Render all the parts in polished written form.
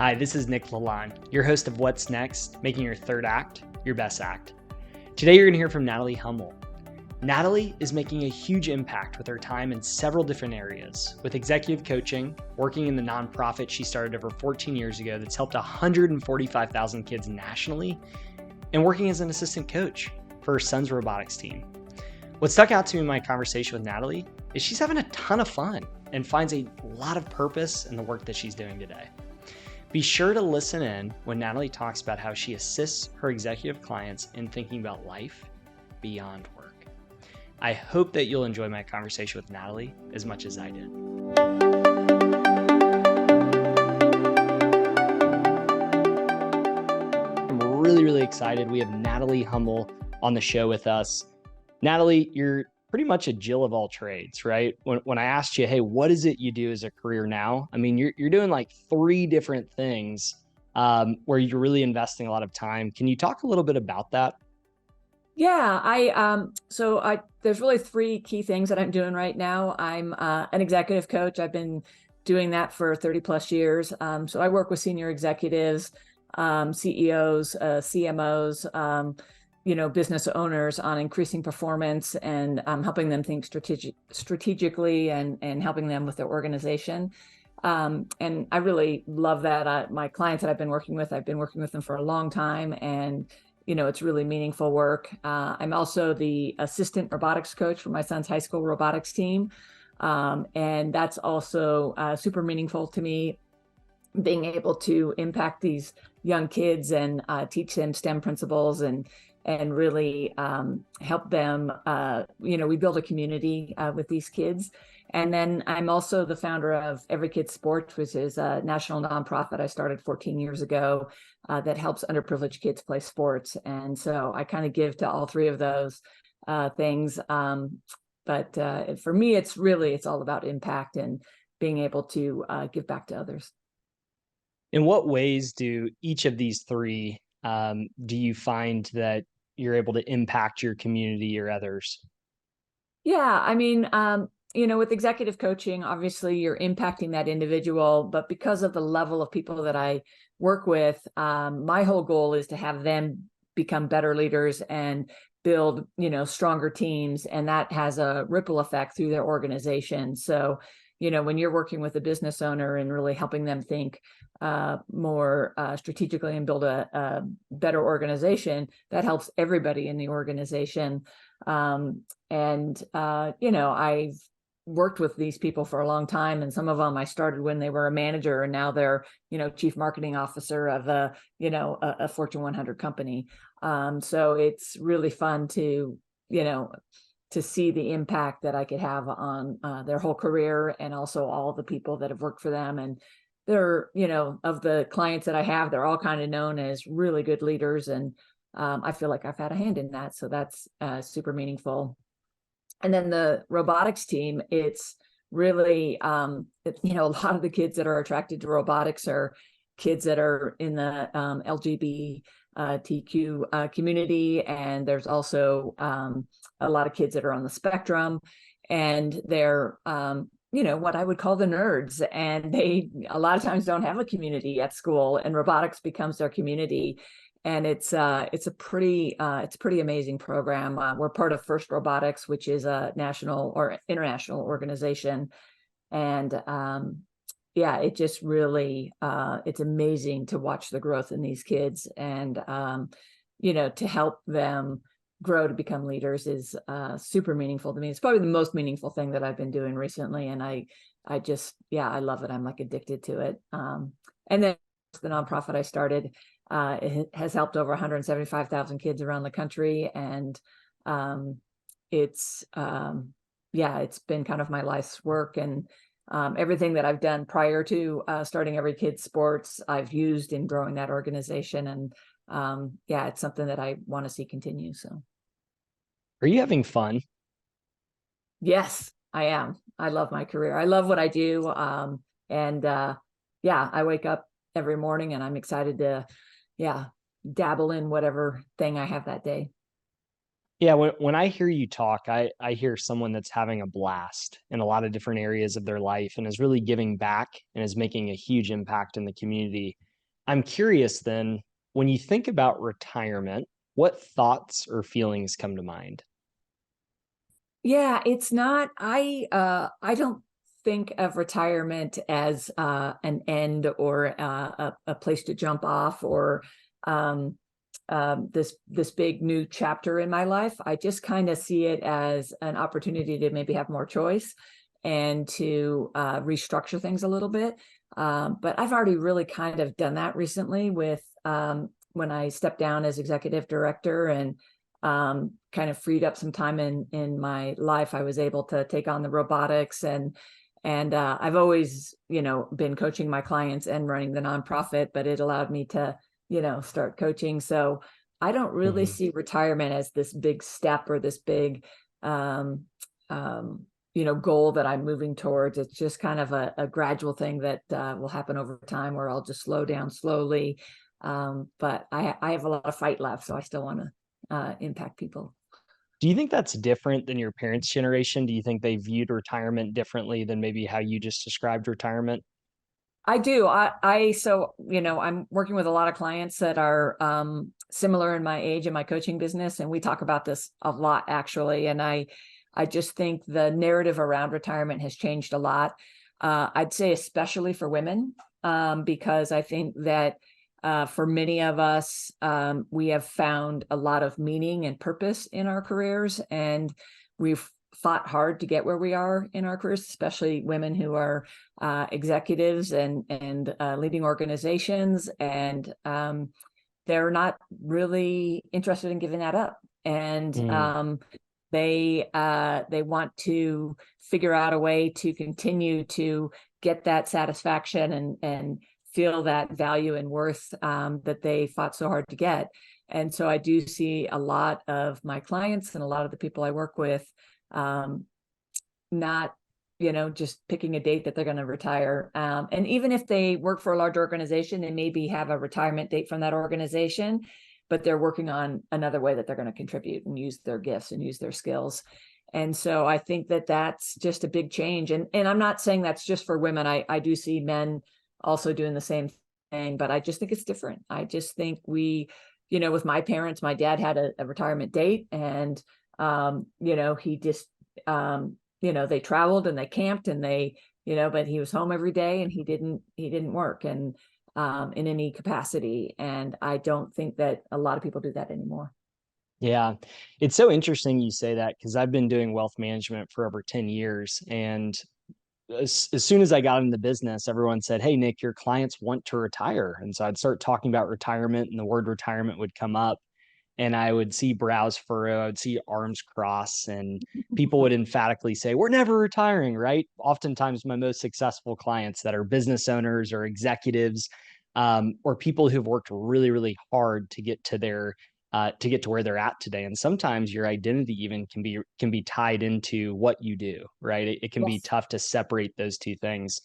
Hi, this is Nick Lalonde, your host of What's Next, making your third act your best act. Today you're going to hear from Natalie Hummel. Natalie is making a huge impact with her time in several different areas, with executive coaching, working in the nonprofit she started over 14 years ago that's helped 145,000 kids nationally, and working as an assistant coach for her son's robotics team. What stuck out to me in my conversation with Natalie is she's having a ton of fun and finds a lot of purpose in the work that she's doing today. Be sure to listen in when Natalie talks about how she assists her executive clients in thinking about life beyond work. I hope that you'll enjoy my conversation with Natalie as much as I did. I'm really excited. We have Natalie Hummel on the show with us. Natalie, you're pretty much a Jill of all trades, right? When I asked you, hey, what is it you do as a career now? I mean, you're doing like 3 different things where you're really investing a lot of time. Can you talk a little bit about that? Yeah, there's really 3 key things that I'm doing right now. I'm an executive coach. I've been doing that for 30 plus years. So I work with senior executives, CEOs, CMOs, business owners on increasing performance and helping them think strategically and helping them with their organization. And I really love that. My clients that I've been working with them for a long time, and it's really meaningful work. I'm also the assistant robotics coach for my son's high school robotics team. And that's also super meaningful to me, being able to impact these young kids and teach them STEM principles and really help them. We build a community with these kids. And then I'm also the founder of Every Kid Sports, which is a national nonprofit I started 14 years ago that helps underprivileged kids play sports. And so I kind of give to all 3 of those things. But for me, it's all about impact and being able to give back to others. In what ways do each of these 3 do you find that you're able to impact your community or others? Yeah, I mean, with executive coaching, obviously you're impacting that individual, but because of the level of people that I work with, my whole goal is to have them become better leaders and build, stronger teams, and that has a ripple effect through their organization. So, when you're working with a business owner and really helping them think more strategically and build a better organization, that helps everybody in the organization. I've worked with these people for a long time, and some of them I started when they were a manager, and now they're, chief marketing officer of a Fortune 100 company. So it's really fun to see the impact that I could have on their whole career, and also all the people that have worked for them. And they're, of the clients that I have, they're all kind of known as really good leaders. And I feel like I've had a hand in that. So that's super meaningful. And then the robotics team, it's really, a lot of the kids that are attracted to robotics are kids that are in the LGBTQ community. And there's also a lot of kids that are on the spectrum, and they're, what I would call the nerds. And they a lot of times don't have a community at school, and robotics becomes their community. And it's a pretty amazing program. We're part of First Robotics, which is a national or international organization. And it just really, it's amazing to watch the growth in these kids, and, to help them grow to become leaders is super meaningful to me. It's probably the most meaningful thing that I've been doing recently. And I love it. I'm like addicted to it. And then the nonprofit I started, it has helped over 175,000 kids around the country. And it's been kind of my life's work. And everything that I've done prior to starting Every Kid Sports, I've used in growing that organization. And it's something that I want to see continue. So, Are you having fun? yes, I am. I love my career. I love what I do. I wake up every morning and I'm excited to, dabble in whatever thing I have that day. Yeah, when I hear you talk, I hear someone that's having a blast in a lot of different areas of their life and is really giving back and is making a huge impact in the community. I'm curious then, when you think about retirement, what thoughts or feelings come to mind? Yeah, it's not, I don't think of retirement as an end or a place to jump off or um, this big new chapter in my life. I just kind of see it as an opportunity to maybe have more choice and to restructure things a little bit. But I've already really kind of done that recently with when I stepped down as executive director and kind of freed up some time in my life. I was able to take on the robotics and I've always, been coaching my clients and running the nonprofit, but it allowed me to, start coaching. So I don't really Mhm. see retirement as this big step or this big, um, goal that I'm moving towards. It's just kind of a gradual thing that will happen over time where I'll just slow down slowly. But I have a lot of fight left, so I still want to impact people. Do you think that's different than your parents' generation? Do you think they viewed retirement differently than maybe how you just described retirement? I do. So, I'm working with a lot of clients that are similar in my age in my coaching business, and we talk about this a lot actually. And I just think the narrative around retirement has changed a lot. I'd say especially for women, because I think that for many of us, we have found a lot of meaning and purpose in our careers, and we've fought hard to get where we are in our careers, especially women who are executives and leading organizations, and they're not really interested in giving that up. And Mm, they want to figure out a way to continue to get that satisfaction and feel that value and worth that they fought so hard to get. And so I do see a lot of my clients and a lot of the people I work with um, not just picking a date that they're going to retire. And even if they work for a large organization, they maybe have a retirement date from that organization, but they're working on another way that they're going to contribute and use their gifts and use their skills. And so I think that that's just a big change. And I'm not saying that's just for women. I do see men also doing the same thing, but I just think it's different. I just think with my parents, my dad had a retirement date, and he just they traveled and they camped and but he was home every day, and he didn't work and in any capacity. And I don't think that a lot of people do that anymore. yeah. It's so interesting you say that because I've been doing wealth management for over 10 years. And as soon as I got in the business, everyone said, "Hey, Nick, your clients want to retire." And so I'd start talking about retirement, and the word retirement would come up. And I would see brows furrow, I would see arms cross, and people would emphatically say, "We're never retiring," right? Oftentimes, my most successful clients that are business owners or executives, or people who've worked really, really hard to get to where they're at today. And sometimes your identity even can be tied into what you do, right? It can be Yes. tough to separate those two things.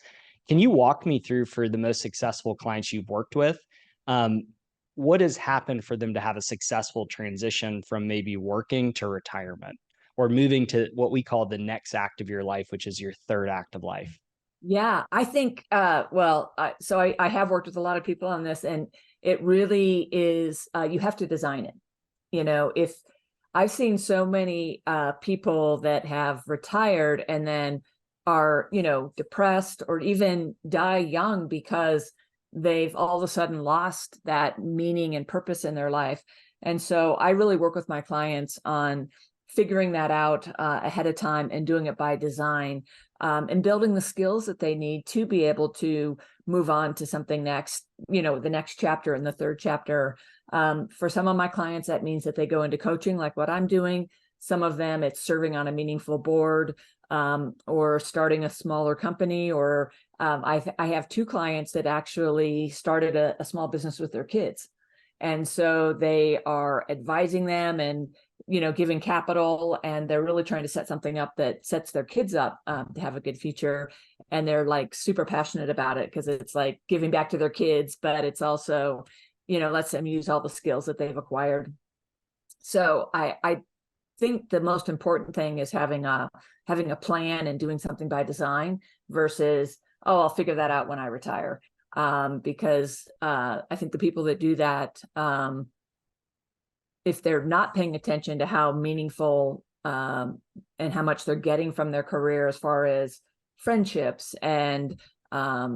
Can you walk me through for the most successful clients you've worked with? Um, what has happened for them to have a successful transition from maybe working to retirement or moving to what we call the next act of your life, which is your third act of life? Yeah, I think, so I have worked with a lot of people on this, and it really is, you have to design it. If I've seen so many people that have retired and then are, depressed or even die young because they've all of a sudden lost that meaning and purpose in their life. And so I really work with my clients on figuring that out ahead of time and doing it by design, and building the skills that they need to be able to move on to something next, the next chapter and the third chapter. For some of my clients, that means that they go into coaching like what I'm doing. Some of them, it's serving on a meaningful board, or starting a smaller company, or I have two clients that actually started a small business with their kids. And so they are advising them and giving capital, and they're really trying to set something up that sets their kids up to have a good future. And they're like super passionate about it because it's like giving back to their kids, but it's also lets them use all the skills that they've acquired. So I think the most important thing is having a plan and doing something by design versus, oh, I'll figure that out when I retire. because I think the people that do that, if they're not paying attention to how meaningful and how much they're getting from their career as far as friendships and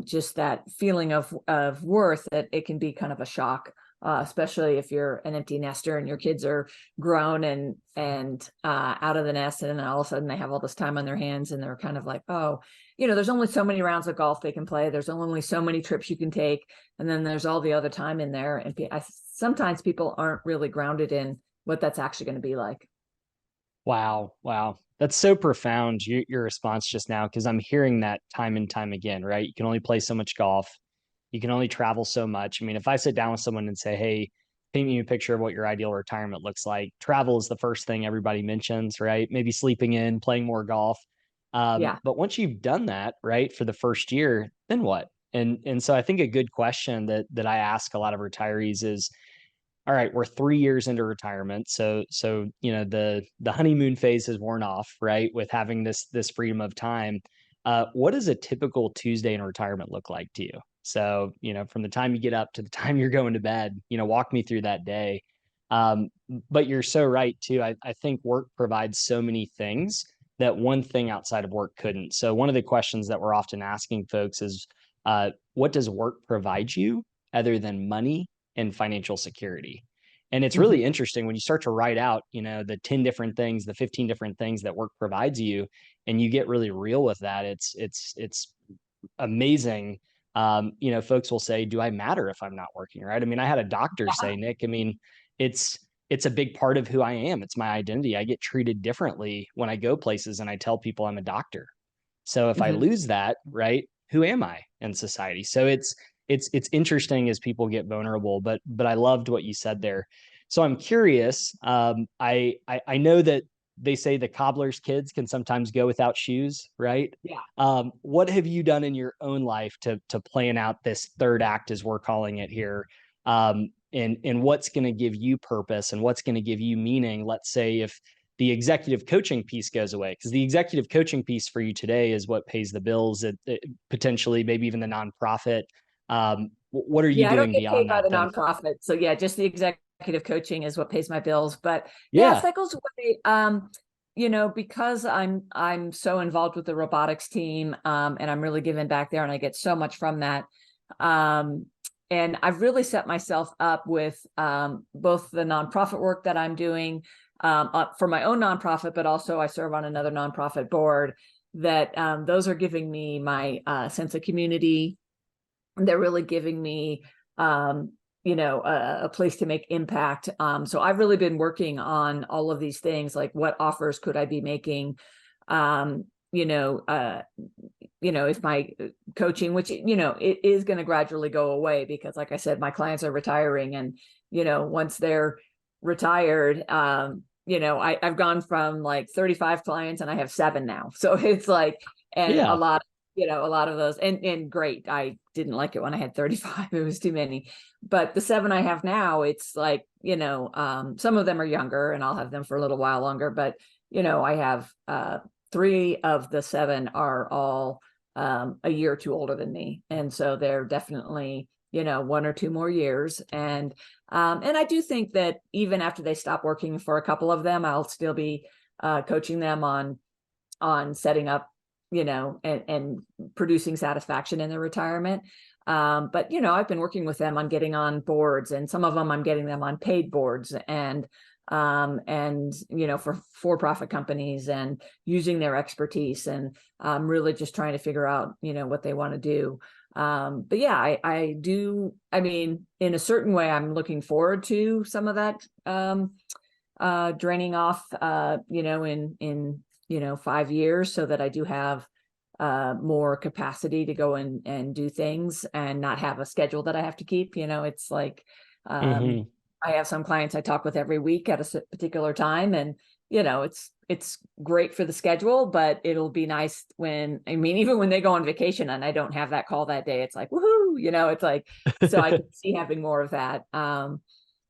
just that feeling of worth, that it can be kind of a shock, especially if you're an empty nester and your kids are grown and out of the nest, and then all of a sudden they have all this time on their hands and they're kind of like, oh, there's only so many rounds of golf they can play. There's only so many trips you can take. And then there's all the other time in there. And sometimes people aren't really grounded in what that's actually going to be like. Wow. Wow. That's so profound, your response just now, because I'm hearing that time and time again, right? You can only play so much golf. You can only travel so much. I mean, if I sit down with someone and say, hey, paint me a picture of what your ideal retirement looks like, travel is the first thing everybody mentions, right? Maybe sleeping in, playing more golf. Yeah. But once you've done that, right, for the first year, then what? And so I think a good question that I ask a lot of retirees is, all right, we're 3 years into retirement. So the honeymoon phase has worn off, right? With having this freedom of time. What does a typical Tuesday in retirement look like to you? So, from the time you get up to the time you're going to bed, walk me through that day. But you're so right too. I think work provides so many things that one thing outside of work couldn't. So one of the questions that we're often asking folks is, what does work provide you other than money and financial security? And it's Mm-hmm. really interesting when you start to write out, the 10 different things, the 15 different things that work provides you, and you get really real with that. It's amazing. Folks will say, do I matter if I'm not working? Right. I mean, I had a doctor say, Nick, I mean, it's it's a big part of who I am. It's my identity. I get treated differently when I go places and I tell people I'm a doctor. So if I Mm-hmm. lose that, right, who am I in society? So it's interesting as people get vulnerable, but I loved what you said there. So I'm curious. I know that they say the cobbler's kids can sometimes go without shoes, right? Yeah. What have you done in your own life to plan out this third act, as we're calling it here? And what's going to give you purpose and what's going to give you meaning? Let's say if the executive coaching piece goes away, because the executive coaching piece for you today is what pays the bills, potentially maybe even the nonprofit. What are you Yeah, I don't doing get paid beyond by that the then? nonprofit. So yeah, just the executive coaching is what pays my bills. But yeah, as Yeah. that goes away, because I'm so involved with the robotics team, and I'm really giving back there and I get so much from that. Um, and I've really set myself up with both the nonprofit work that I'm doing for my own nonprofit, but also I serve on another nonprofit board that those are giving me my sense of community. They're really giving me a place to make impact. So I've really been working on all of these things, like what offers could I be making, um you know uh if my coaching, which it is going to gradually go away, because like I said, my clients are retiring, and once they're retired, I've gone from like 35 clients and I have 7 now. So it's like, and Yeah. a lot of those, and great. I didn't like it when I had 35. It was too many. But the 7 I have now, it's like, some of them are younger and I'll have them for a little while longer. But, I have 3 of the 7 are all a year or two older than me. And so they're definitely, 1 or 2 more years. And I do think that even after they stop working, for a couple of them, I'll still be coaching them on setting up, and producing satisfaction in their retirement. But I've been working with them on getting on boards, and some of them I'm getting them on paid boards, and for-profit companies, and using their expertise, and really just trying to figure out, what they want to do. But yeah, I do. I mean, in a certain way, I'm looking forward to some of that draining off, in 5 years, so that I do have more capacity to go and do things and not have a schedule that I have to keep. It's like, Hmm. I have some clients I talk with every week at a particular time, and it's great for the schedule, but it'll be nice even when they go on vacation and I don't have that call that day, it's like, woohoo, it's like, so I can see having more of that.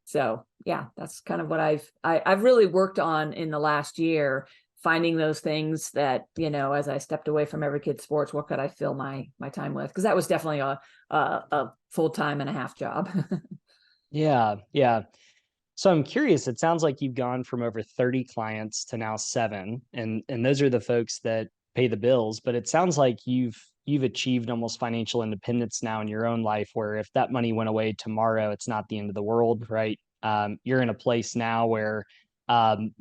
So yeah, that's kind of what I've really worked on in the last year, finding those things that, as I stepped away from every kid sports, what could I fill my time with? Because that was definitely a full-time and a half job. Yeah, yeah. So I'm curious, it sounds like you've gone from over 30 clients to now 7, and those are the folks that pay the bills, but it sounds like you've achieved almost financial independence now in your own life, where if that money went away tomorrow, it's not the end of the world, right? You're in a place now where um,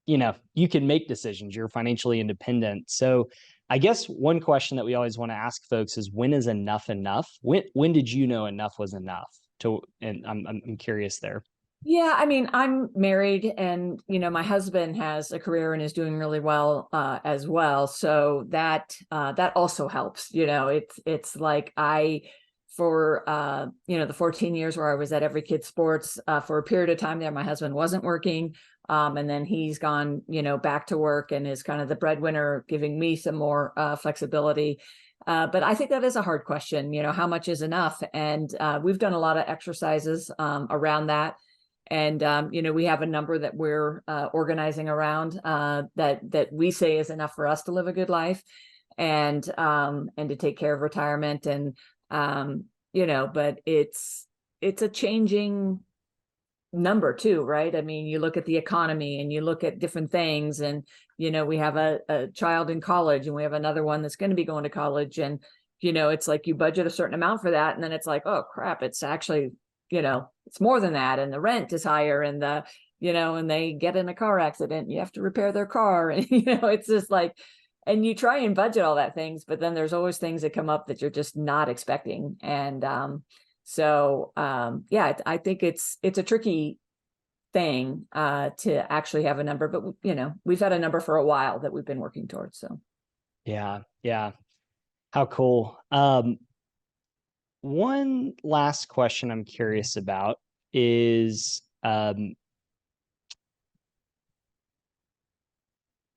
you can make decisions. You're financially independent. So I guess one question that we always want to ask folks is, when is enough enough? When did you know enough was enough? And I'm curious there. Yeah, I mean, I'm married and, my husband has a career and is doing really well as well. So that also helps. It's like for the 14 years where I was at every kid sports, for a period of time there, my husband wasn't working. And then he's gone, back to work and is kind of the breadwinner, giving me some more flexibility. But I think that is a hard question, how much is enough? And we've done a lot of exercises around that. And we have a number that we're organizing around that we say is enough for us to live a good life, and to take care of retirement. And but it's a changing number too, right? I mean, you look at the economy and you look at different things, and we have a child in college, and we have another one that's going to be going to college, and it's like you budget a certain amount for that, and then it's like, oh crap, it's actually it's more than that, and the rent is higher, and and they get in a car accident, you have to repair their car, and it's just like, and you try and budget all that things, but then there's always things that come up that you're just not expecting. And yeah, I think it's a tricky thing to actually have a number, but we've had a number for a while that we've been working towards. So Yeah, yeah. How cool. One last question I'm curious about is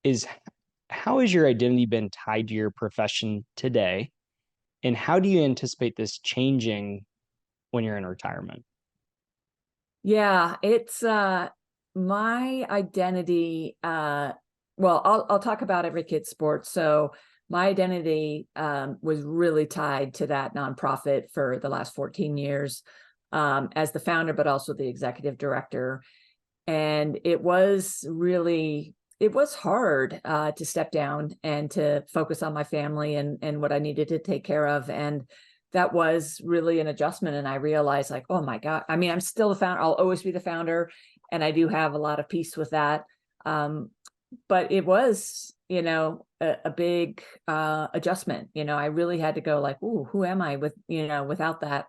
is how has your identity been tied to your profession today? And how do you anticipate this changing when you're in retirement? yeah, it's my identity. Well, I'll talk about every kid sport. So my identity was really tied to that nonprofit for the last 14 years, as the founder, but also the executive director. And it was hard to step down and to focus on my family and what I needed to take care of. And that was really an adjustment. And I realized, like, oh my God, I mean, I'm still the founder. I'll always be the founder. And I do have a lot of peace with that. But it was, a big adjustment. I really had to go like, ooh, who am I without that?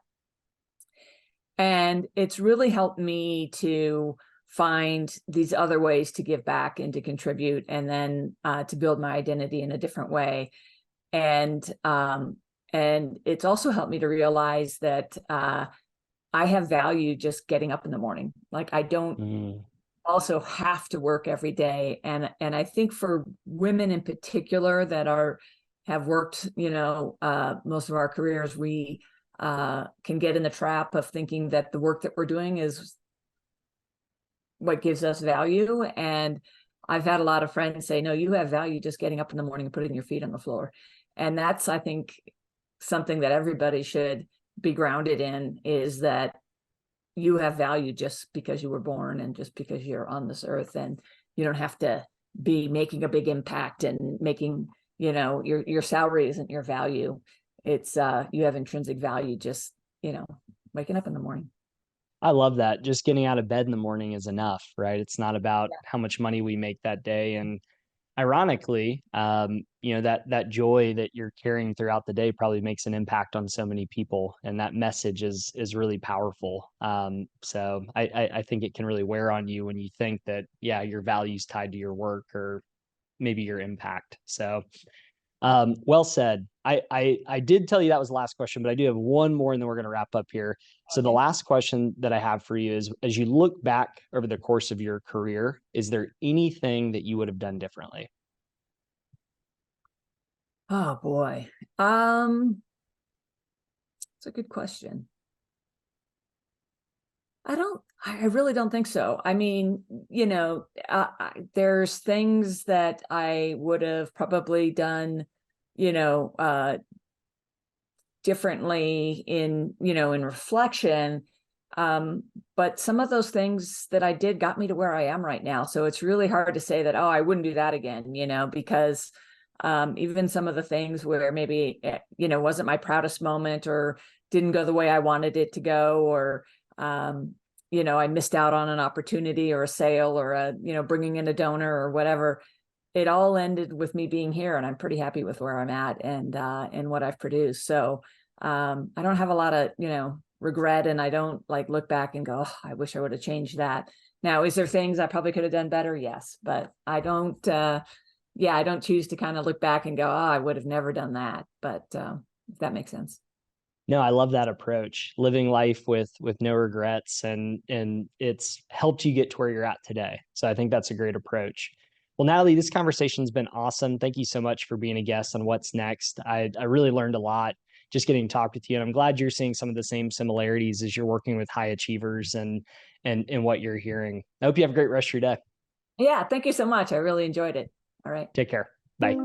And it's really helped me to find these other ways to give back and to contribute, and then to build my identity in a different way. And it's also helped me to realize that I have value just getting up in the morning. Like, I don't also have to work every day. And I think for women in particular that have worked, most of our careers, we can get in the trap of thinking that the work that we're doing is what gives us value. And I've had a lot of friends say, no, you have value just getting up in the morning and putting your feet on the floor. And that's, I think, something that everybody should be grounded in, is that you have value just because you were born and just because you're on this earth, and you don't have to be making a big impact and making, your salary isn't your value. It's you have intrinsic value just, waking up in the morning. I love that. Just getting out of bed in the morning is enough, right? It's not about how much money we make that day. And ironically, that joy that you're carrying throughout the day probably makes an impact on so many people, and that message is really powerful. So I think it can really wear on you when you think that, yeah, your value's tied to your work or maybe your impact. So well said. I did tell you that was the last question, but I do have one more, and then we're going to wrap up here. So the last question that I have for you is, as you look back over the course of your career, is there anything that you would have done differently? Oh boy. It's a good question. I really don't think so. I mean, there's things that I would have probably done, you know, differently in reflection. But some of those things that I did got me to where I am right now. So it's really hard to say that, oh, I wouldn't do that again, because even some of the things where maybe, wasn't my proudest moment or didn't go the way I wanted it to go, or, I missed out on an opportunity or a sale or bringing in a donor or whatever. It all ended with me being here, and I'm pretty happy with where I'm at and what I've produced. So I don't have a lot of, regret, and I don't like look back and go, oh, I wish I would have changed that. Now, is there things I probably could have done better? Yes, but I don't, I don't choose to kind of look back and go, oh, I would have never done that. But if that makes sense. No, I love that approach, living life with no regrets, and it's helped you get to where you're at today. So I think that's a great approach. Well, Natalie, this conversation's been awesome. Thank you so much for being a guest on What's Next. I really learned a lot just getting to talk with you, and I'm glad you're seeing some of the same similarities as you're working with high achievers and what you're hearing. I hope you have a great rest of your day. Yeah, thank you so much. I really enjoyed it. All right. Take care. Bye.